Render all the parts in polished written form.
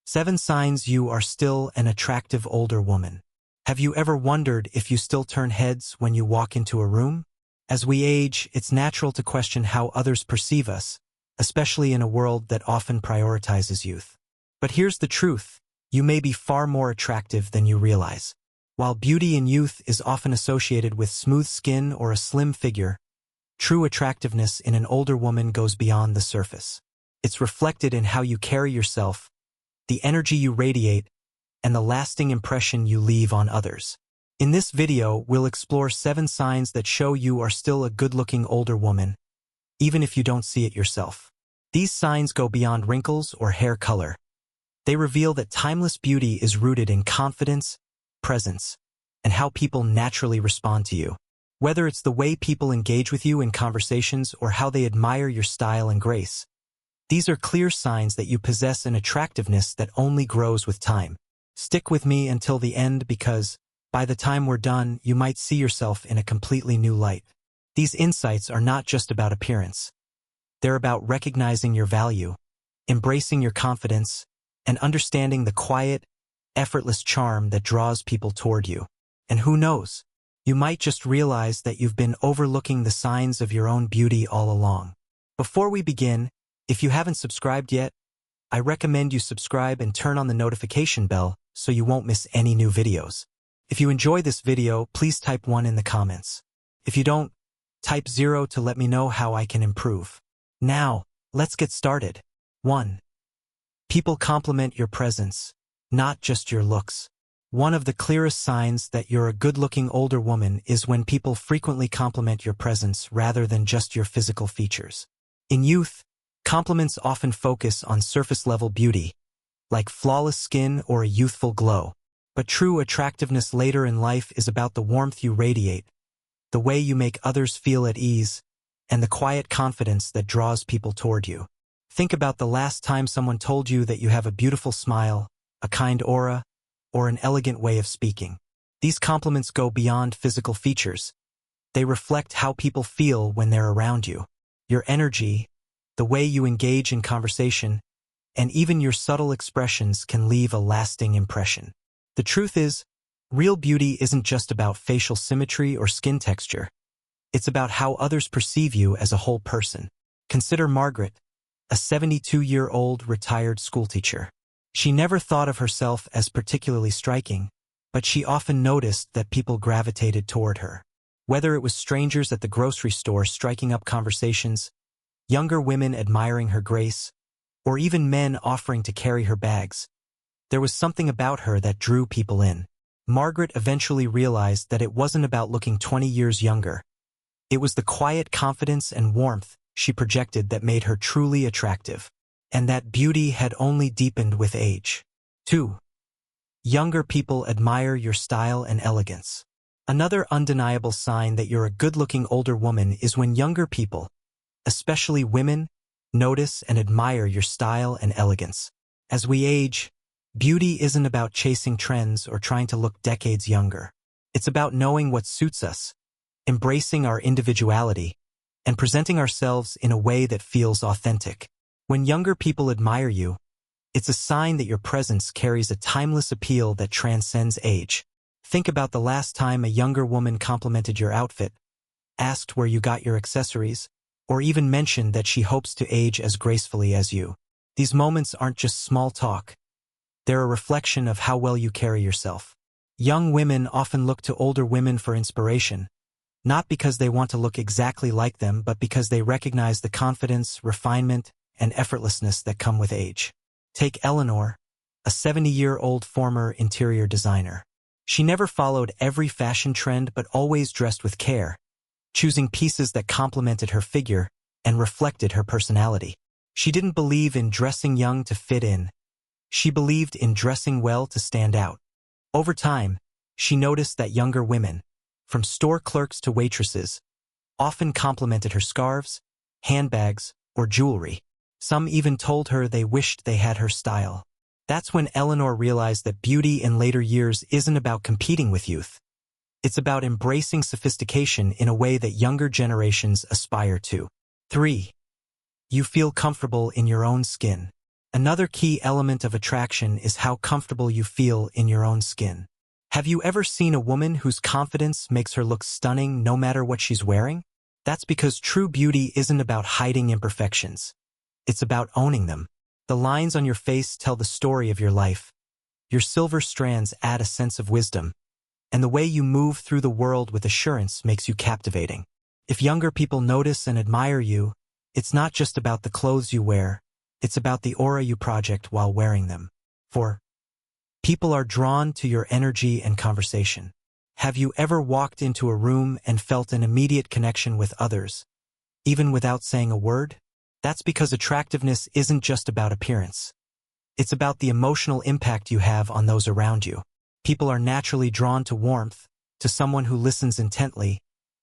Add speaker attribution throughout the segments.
Speaker 1: 7 signs you are still an attractive older woman. Have you ever wondered if you still turn heads when you walk into a room? As we age, it's natural to question how others perceive us, especially in a world that often prioritizes youth. But here's the truth. You may be far more attractive than you realize. While beauty in youth is often associated with smooth skin or a slim figure, true attractiveness in an older woman goes beyond the surface. It's reflected in how you carry yourself, the energy you radiate, and the lasting impression you leave on others. In this video, we'll explore 7 signs that show you are still a good-looking older woman, even if you don't see it yourself. These signs go beyond wrinkles or hair color. They reveal that timeless beauty is rooted in confidence, presence, and how people naturally respond to you. Whether it's the way people engage with you in conversations or how they admire your style and grace, these are clear signs that you possess an attractiveness that only grows with time. Stick with me until the end because, by the time we're done, you might see yourself in a completely new light. These insights are not just about appearance. They're about recognizing your value, embracing your confidence, and understanding the quiet, effortless charm that draws people toward you. And who knows, you might just realize that you've been overlooking the signs of your own beauty all along. Before we begin, if you haven't subscribed yet, I recommend you subscribe and turn on the notification bell so you won't miss any new videos. If you enjoy this video, please type 1 in the comments. If you don't, type 0 to let me know how I can improve. Now, let's get started. 1. People compliment your presence, not just your looks. One of the clearest signs that you're a good-looking older woman is when people frequently compliment your presence rather than just your physical features. In youth, compliments often focus on surface-level beauty, like flawless skin or a youthful glow. But true attractiveness later in life is about the warmth you radiate, the way you make others feel at ease, and the quiet confidence that draws people toward you. Think about the last time someone told you that you have a beautiful smile, a kind aura, or an elegant way of speaking. These compliments go beyond physical features. They reflect how people feel when they're around you. Your energy, the way you engage in conversation, and even your subtle expressions can leave a lasting impression. The truth is, real beauty isn't just about facial symmetry or skin texture. It's about how others perceive you as a whole person. Consider Margaret, a 72-year-old retired schoolteacher. She never thought of herself as particularly striking, but she often noticed that people gravitated toward her. Whether it was strangers at the grocery store striking up conversations, younger women admiring her grace, or even men offering to carry her bags, there was something about her that drew people in. Margaret eventually realized that it wasn't about looking 20 years younger. It was the quiet confidence and warmth she projected that made her truly attractive, and that beauty had only deepened with age. 2. Younger people admire your style and elegance. Another undeniable sign that you're a good-looking older woman is when younger people, especially women, notice and admire your style and elegance. As we age, beauty isn't about chasing trends or trying to look decades younger. It's about knowing what suits us, embracing our individuality, and presenting ourselves in a way that feels authentic. When younger people admire you, it's a sign that your presence carries a timeless appeal that transcends age. Think about the last time a younger woman complimented your outfit, asked where you got your accessories, or even mentioned that she hopes to age as gracefully as you. These moments aren't just small talk. They're a reflection of how well you carry yourself. Young women often look to older women for inspiration, not because they want to look exactly like them, but because they recognize the confidence, refinement, and effortlessness that come with age. Take Eleanor, a 70-year-old former interior designer. She never followed every fashion trend but always dressed with care, choosing pieces that complemented her figure and reflected her personality. She didn't believe in dressing young to fit in. She believed in dressing well to stand out. Over time, she noticed that younger women, from store clerks to waitresses, often complimented her scarves, handbags, or jewelry. Some even told her they wished they had her style. That's when Eleanor realized that beauty in later years isn't about competing with youth. It's about embracing sophistication in a way that younger generations aspire to. 3. You feel comfortable in your own skin. Another key element of attraction is how comfortable you feel in your own skin. Have you ever seen a woman whose confidence makes her look stunning no matter what she's wearing? That's because true beauty isn't about hiding imperfections. It's about owning them. The lines on your face tell the story of your life. Your silver strands add a sense of wisdom, and the way you move through the world with assurance makes you captivating. If younger people notice and admire you, it's not just about the clothes you wear, it's about the aura you project while wearing them. 4. People are drawn to your energy and conversation. Have you ever walked into a room and felt an immediate connection with others, even without saying a word? That's because attractiveness isn't just about appearance. It's about the emotional impact you have on those around you. People are naturally drawn to warmth, to someone who listens intently,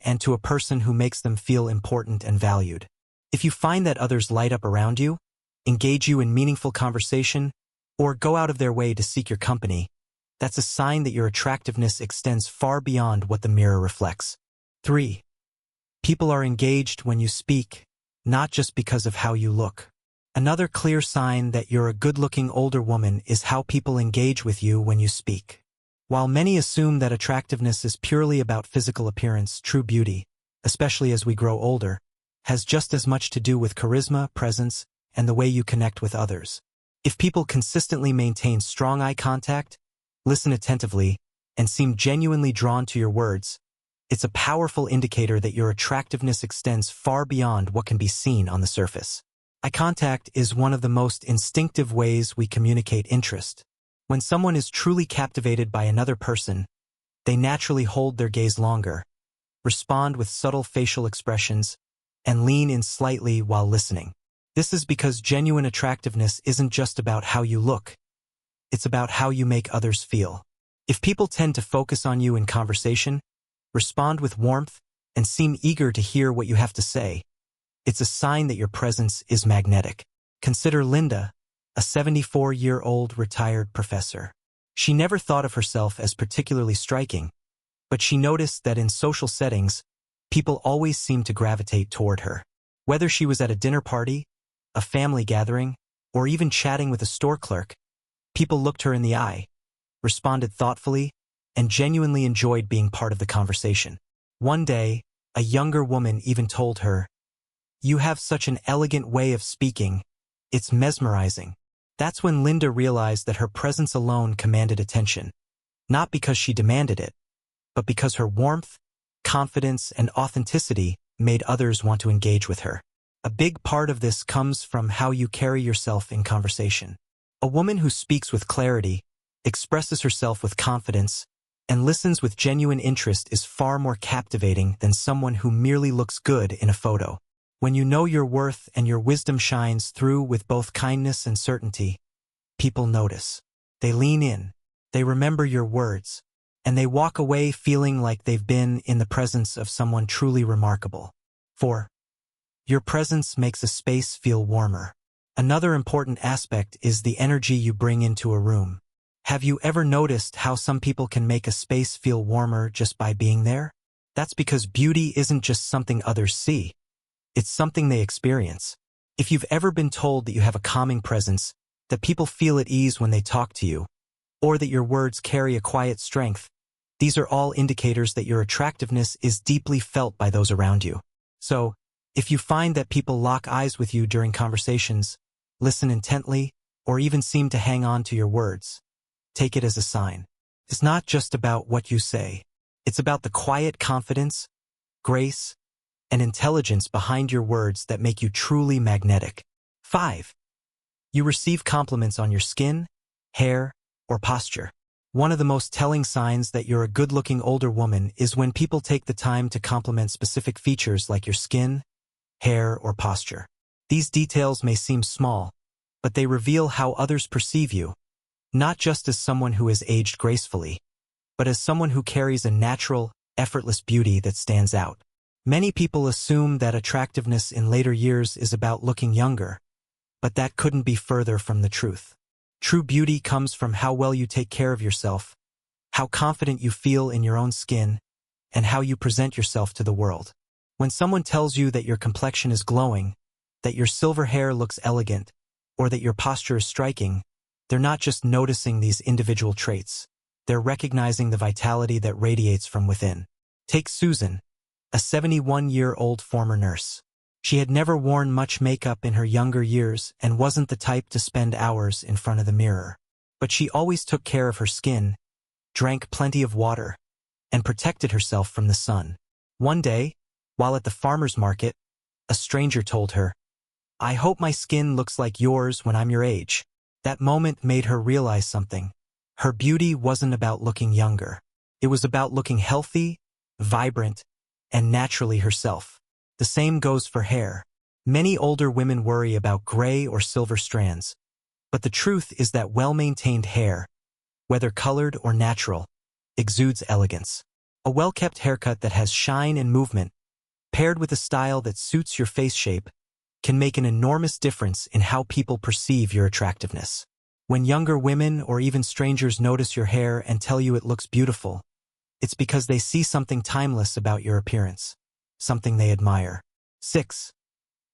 Speaker 1: and to a person who makes them feel important and valued. If you find that others light up around you, engage you in meaningful conversation, or go out of their way to seek your company, that's a sign that your attractiveness extends far beyond what the mirror reflects. 3. People are engaged when you speak, not just because of how you look. Another clear sign that you're a good-looking older woman is how people engage with you when you speak. While many assume that attractiveness is purely about physical appearance, true beauty, especially as we grow older, has just as much to do with charisma, presence, and the way you connect with others. If people consistently maintain strong eye contact, listen attentively, and seem genuinely drawn to your words, it's a powerful indicator that your attractiveness extends far beyond what can be seen on the surface. Eye contact is one of the most instinctive ways we communicate interest. When someone is truly captivated by another person, they naturally hold their gaze longer, respond with subtle facial expressions, and lean in slightly while listening. This is because genuine attractiveness isn't just about how you look. It's about how you make others feel. If people tend to focus on you in conversation, respond with warmth, and seem eager to hear what you have to say, it's a sign that your presence is magnetic. Consider Linda, a 74-year-old retired professor. She never thought of herself as particularly striking, but she noticed that in social settings, people always seemed to gravitate toward her. Whether she was at a dinner party, a family gathering, or even chatting with a store clerk, people looked her in the eye, responded thoughtfully, and genuinely enjoyed being part of the conversation. One day, a younger woman even told her, "You have such an elegant way of speaking. It's mesmerizing." That's when Linda realized that her presence alone commanded attention, not because she demanded it, but because her warmth, confidence, and authenticity made others want to engage with her. A big part of this comes from how you carry yourself in conversation. A woman who speaks with clarity, expresses herself with confidence, and listens with genuine interest is far more captivating than someone who merely looks good in a photo. When you know your worth and your wisdom shines through with both kindness and certainty, people notice. They lean in, they remember your words, and they walk away feeling like they've been in the presence of someone truly remarkable. 4. Your presence makes a space feel warmer. Another important aspect is the energy you bring into a room. Have you ever noticed how some people can make a space feel warmer just by being there? That's because beauty isn't just something others see. It's something they experience. If you've ever been told that you have a calming presence, that people feel at ease when they talk to you, or that your words carry a quiet strength, these are all indicators that your attractiveness is deeply felt by those around you. So, if you find that people lock eyes with you during conversations, listen intently, or even seem to hang on to your words, take it as a sign. It's not just about what you say. It's about the quiet confidence, grace, and intelligence behind your words that make you truly magnetic. 5. You receive compliments on your skin, hair, or posture. One of the most telling signs that you're a good-looking older woman is when people take the time to compliment specific features like your skin, hair, or posture. These details may seem small, but they reveal how others perceive you, not just as someone who has aged gracefully, but as someone who carries a natural, effortless beauty that stands out. Many people assume that attractiveness in later years is about looking younger, but that couldn't be further from the truth. True beauty comes from how well you take care of yourself, how confident you feel in your own skin, and how you present yourself to the world. When someone tells you that your complexion is glowing, that your silver hair looks elegant, or that your posture is striking, they're not just noticing these individual traits. They're recognizing the vitality that radiates from within. Take Susan, a 71-year-old former nurse. She had never worn much makeup in her younger years and wasn't the type to spend hours in front of the mirror. But she always took care of her skin, drank plenty of water, and protected herself from the sun. One day, while at the farmer's market, a stranger told her, "I hope my skin looks like yours when I'm your age." That moment made her realize something. Her beauty wasn't about looking younger. It was about looking healthy, vibrant, and naturally herself. The same goes for hair. Many older women worry about gray or silver strands, but the truth is that well-maintained hair, whether colored or natural, exudes elegance. A well-kept haircut that has shine and movement, paired with a style that suits your face shape, can make an enormous difference in how people perceive your attractiveness. When younger women or even strangers notice your hair and tell you it looks beautiful, it's because they see something timeless about your appearance, something they admire. 6.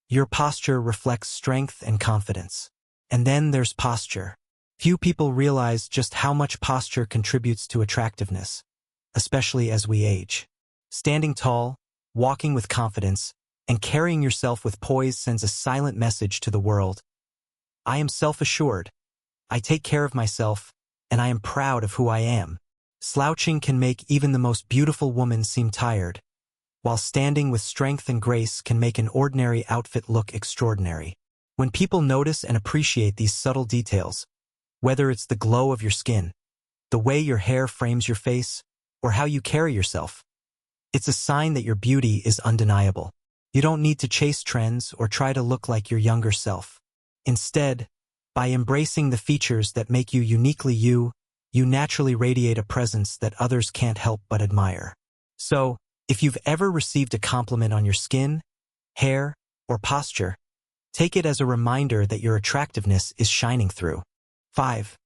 Speaker 1: Your posture reflects strength and confidence. And then there's posture. Few people realize just how much posture contributes to attractiveness, especially as we age. Standing tall, walking with confidence, and carrying yourself with poise sends a silent message to the world. I am self-assured. I take care of myself, and I am proud of who I am. Slouching can make even the most beautiful woman seem tired, while standing with strength and grace can make an ordinary outfit look extraordinary. When people notice and appreciate these subtle details, whether it's the glow of your skin, the way your hair frames your face, or how you carry yourself, it's a sign that your beauty is undeniable. You don't need to chase trends or try to look like your younger self. Instead, by embracing the features that make you uniquely you, you naturally radiate a presence that others can't help but admire. So, if you've ever received a compliment on your skin, hair, or posture, take it as a reminder that your attractiveness is shining through. 5.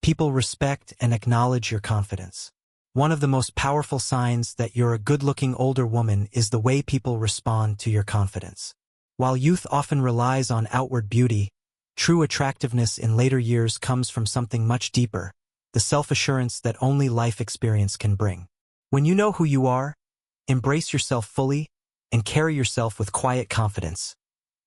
Speaker 1: People respect and acknowledge your confidence. One of the most powerful signs that you're a good-looking older woman is the way people respond to your confidence. While youth often relies on outward beauty, true attractiveness in later years comes from something much deeper, the self-assurance that only life experience can bring. When you know who you are, embrace yourself fully, and carry yourself with quiet confidence,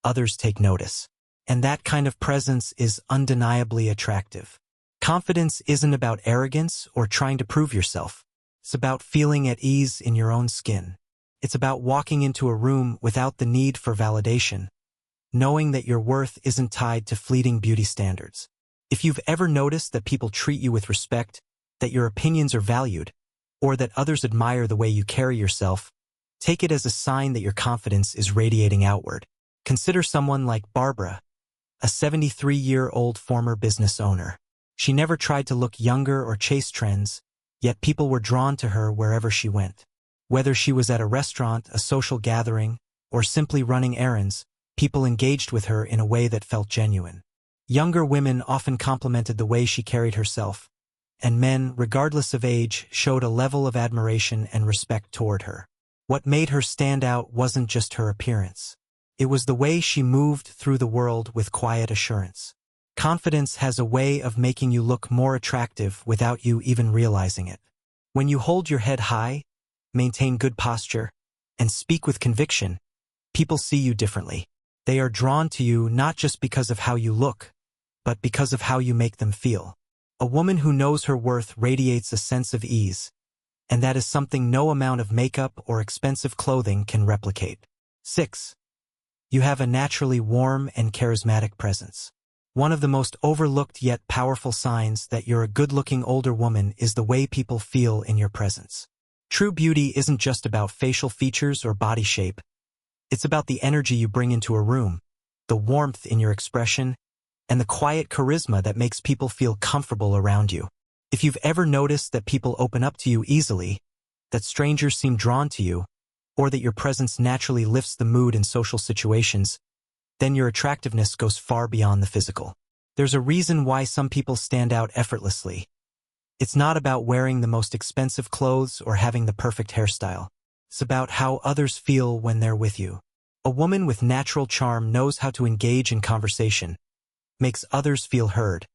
Speaker 1: others take notice. And that kind of presence is undeniably attractive. Confidence isn't about arrogance or trying to prove yourself. It's about feeling at ease in your own skin. It's about walking into a room without the need for validation, knowing that your worth isn't tied to fleeting beauty standards. If you've ever noticed that people treat you with respect, that your opinions are valued, or that others admire the way you carry yourself, take it as a sign that your confidence is radiating outward. Consider someone like Barbara, a 73-year-old former business owner. She never tried to look younger or chase trends, yet people were drawn to her wherever she went. Whether she was at a restaurant, a social gathering, or simply running errands, people engaged with her in a way that felt genuine. Younger women often complimented the way she carried herself, and men, regardless of age, showed a level of admiration and respect toward her. What made her stand out wasn't just her appearance. It was the way she moved through the world with quiet assurance. Confidence has a way of making you look more attractive without you even realizing it. When you hold your head high, maintain good posture, and speak with conviction, people see you differently. They are drawn to you not just because of how you look, but because of how you make them feel. A woman who knows her worth radiates a sense of ease, and that is something no amount of makeup or expensive clothing can replicate. 6. You have a naturally warm and charismatic presence. One of the most overlooked yet powerful signs that you're a good-looking older woman is the way people feel in your presence. True beauty isn't just about facial features or body shape. It's about the energy you bring into a room, the warmth in your expression, and the quiet charisma that makes people feel comfortable around you. If you've ever noticed that people open up to you easily, that strangers seem drawn to you, or that your presence naturally lifts the mood in social situations, then your attractiveness goes far beyond the physical. There's a reason why some people stand out effortlessly. It's not about wearing the most expensive clothes or having the perfect hairstyle. It's about how others feel when they're with you. A woman with natural charm knows how to engage in conversation, makes others feel heard,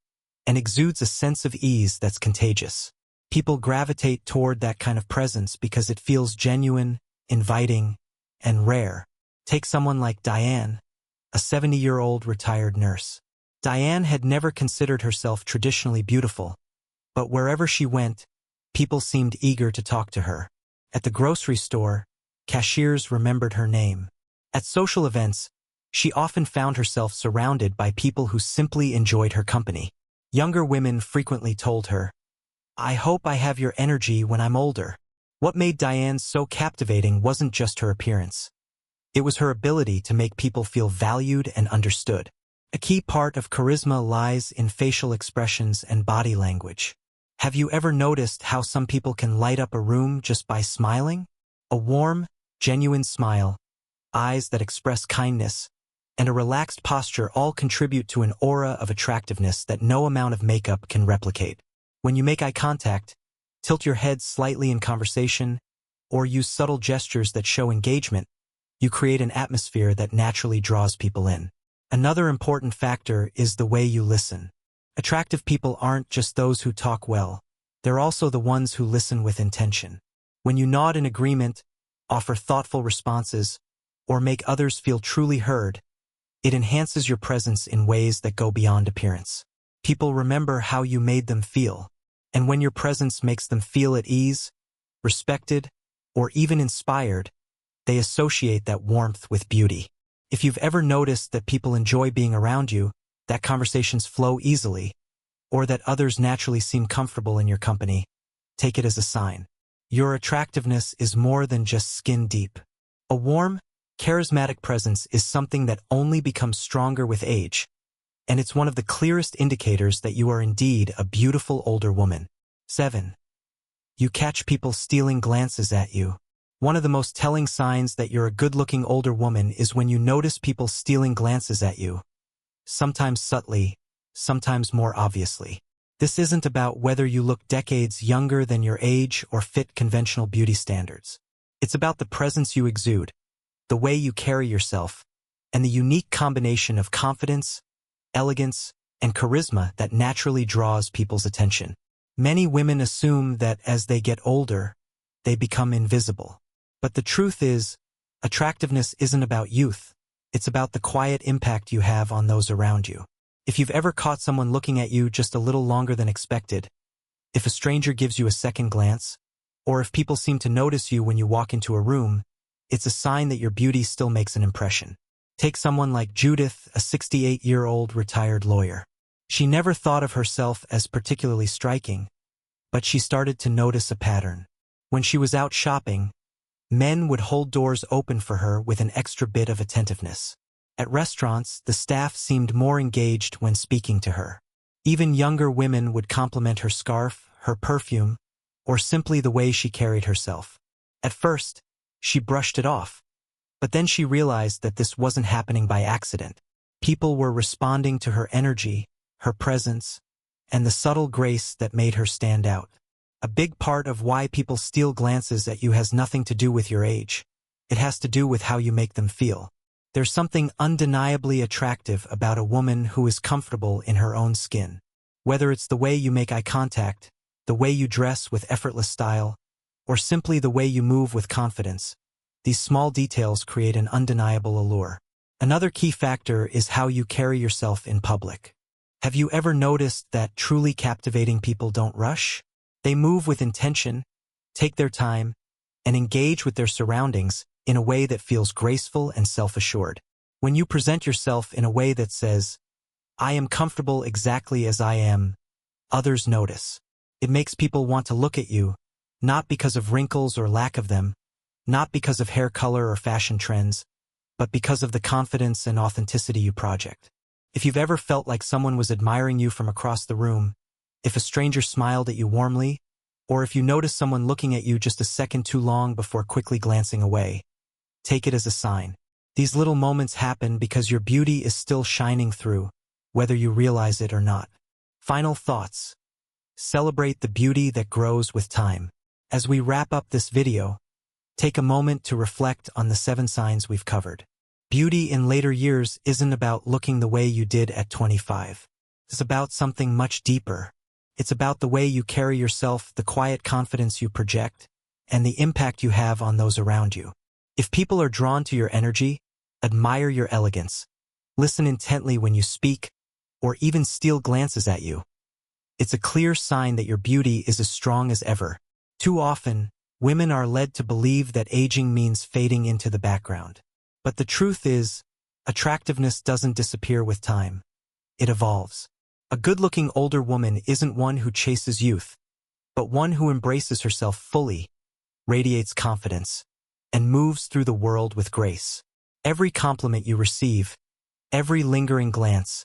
Speaker 1: and exudes a sense of ease that's contagious. People gravitate toward that kind of presence because it feels genuine, inviting, and rare. Take someone like Diane, a 70-year-old retired nurse. Diane had never considered herself traditionally beautiful, but wherever she went, people seemed eager to talk to her. At the grocery store, cashiers remembered her name. At social events, she often found herself surrounded by people who simply enjoyed her company. Younger women frequently told her, "I hope I have your energy when I'm older." What made Diane so captivating wasn't just her appearance. It was her ability to make people feel valued and understood. A key part of charisma lies in facial expressions and body language. Have you ever noticed how some people can light up a room just by smiling? A warm, genuine smile, eyes that express kindness, and a relaxed posture all contribute to an aura of attractiveness that no amount of makeup can replicate. When you make eye contact, tilt your head slightly in conversation, or use subtle gestures that show engagement, you create an atmosphere that naturally draws people in. Another important factor is the way you listen. Attractive people aren't just those who talk well, they're also the ones who listen with intention. When you nod in agreement, offer thoughtful responses, or make others feel truly heard, it enhances your presence in ways that go beyond appearance. People remember how you made them feel, and when your presence makes them feel at ease, respected, or even inspired, they associate that warmth with beauty. If you've ever noticed that people enjoy being around you, that conversations flow easily, or that others naturally seem comfortable in your company, take it as a sign. Your attractiveness is more than just skin deep. A warm, charismatic presence is something that only becomes stronger with age, and it's one of the clearest indicators that you are indeed a beautiful older woman. 7. You catch people stealing glances at you. One of the most telling signs that you're a good-looking older woman is when you notice people stealing glances at you. Sometimes subtly, sometimes more obviously. This isn't about whether you look decades younger than your age or fit conventional beauty standards. It's about the presence you exude, the way you carry yourself, and the unique combination of confidence, elegance, and charisma that naturally draws people's attention. Many women assume that as they get older, they become invisible. But the truth is, attractiveness isn't about youth. It's about the quiet impact you have on those around you. If you've ever caught someone looking at you just a little longer than expected, if a stranger gives you a second glance, or if people seem to notice you when you walk into a room, it's a sign that your beauty still makes an impression. Take someone like Judith, a 68-year-old retired lawyer. She never thought of herself as particularly striking, but she started to notice a pattern. When she was out shopping, men would hold doors open for her with an extra bit of attentiveness. At restaurants, the staff seemed more engaged when speaking to her. Even younger women would compliment her scarf, her perfume, or simply the way she carried herself. At first, she brushed it off, but then she realized that this wasn't happening by accident. People were responding to her energy, her presence, and the subtle grace that made her stand out. A big part of why people steal glances at you has nothing to do with your age. It has to do with how you make them feel. There's something undeniably attractive about a woman who is comfortable in her own skin. Whether it's the way you make eye contact, the way you dress with effortless style, or simply the way you move with confidence, these small details create an undeniable allure. Another key factor is how you carry yourself in public. Have you ever noticed that truly captivating people don't rush? They move with intention, take their time, and engage with their surroundings in a way that feels graceful and self-assured. When you present yourself in a way that says, "I am comfortable exactly as I am," others notice. It makes people want to look at you, not because of wrinkles or lack of them, not because of hair color or fashion trends, but because of the confidence and authenticity you project. If you've ever felt like someone was admiring you from across the room, if a stranger smiled at you warmly, or if you noticed someone looking at you just a second too long before quickly glancing away, take it as a sign. These little moments happen because your beauty is still shining through, whether you realize it or not. Final thoughts. Celebrate the beauty that grows with time. As we wrap up this video, take a moment to reflect on the 7 signs we've covered. Beauty in later years isn't about looking the way you did at 25. It's about something much deeper. It's about the way you carry yourself, the quiet confidence you project, and the impact you have on those around you. If people are drawn to your energy, admire your elegance, listen intently when you speak, or even steal glances at you, it's a clear sign that your beauty is as strong as ever. Too often, women are led to believe that aging means fading into the background. But the truth is, attractiveness doesn't disappear with time. It evolves. A good-looking older woman isn't one who chases youth, but one who embraces herself fully, radiates confidence, and moves through the world with grace. Every compliment you receive, every lingering glance,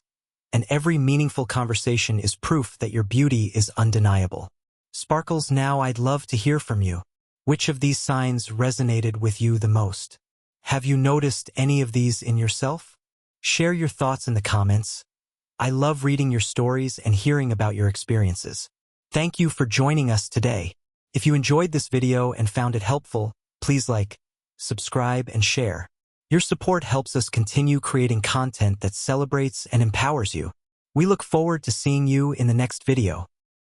Speaker 1: and every meaningful conversation is proof that your beauty is undeniable. Sparkles, now I'd love to hear from you. Which of these signs resonated with you the most? Have you noticed any of these in yourself? Share your thoughts in the comments. I love reading your stories and hearing about your experiences. Thank you for joining us today. If you enjoyed this video and found it helpful, please like, subscribe, and share. Your support helps us continue creating content that celebrates and empowers you. We look forward to seeing you in the next video.